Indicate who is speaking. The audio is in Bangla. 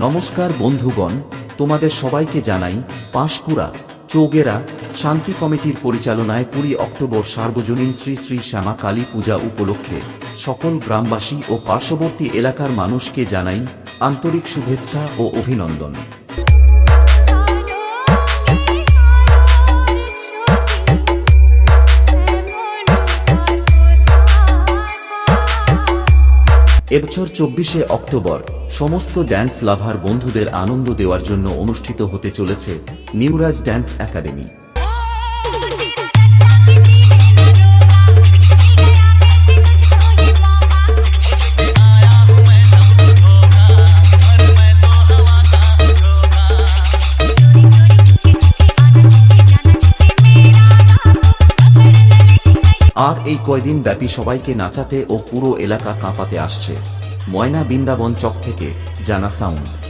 Speaker 1: নমস্কার বন্ধুগণ, তোমাদের সবাইকে জানাই পাঁশকুড়া চৌগেরা শান্তি কমিটির পরিচালনায় 20 অক্টোবর সার্বজনীন শ্রী শ্রী শ্যামা কালী পূজা উপলক্ষে সকল গ্রামবাসী ও পার্শ্ববর্তী এলাকার মানুষকে জানাই আন্তরিক শুভেচ্ছা ও অভিনন্দন। এবছর 24শে অক্টোবর সমস্ত ড্যান্স লাভার বন্ধুদের আনন্দ দেওয়ার জন্য অনুষ্ঠিত হতে চলেছে নিউরাজ ড্যান্স একাডেমি। আর এই কয়দিন ব্যাপী সবাইকে নাচাতে ও পুরো এলাকা কাঁপাতে আসছে ময়না বৃন্দাবন চক থেকে জানা সাউন্ড।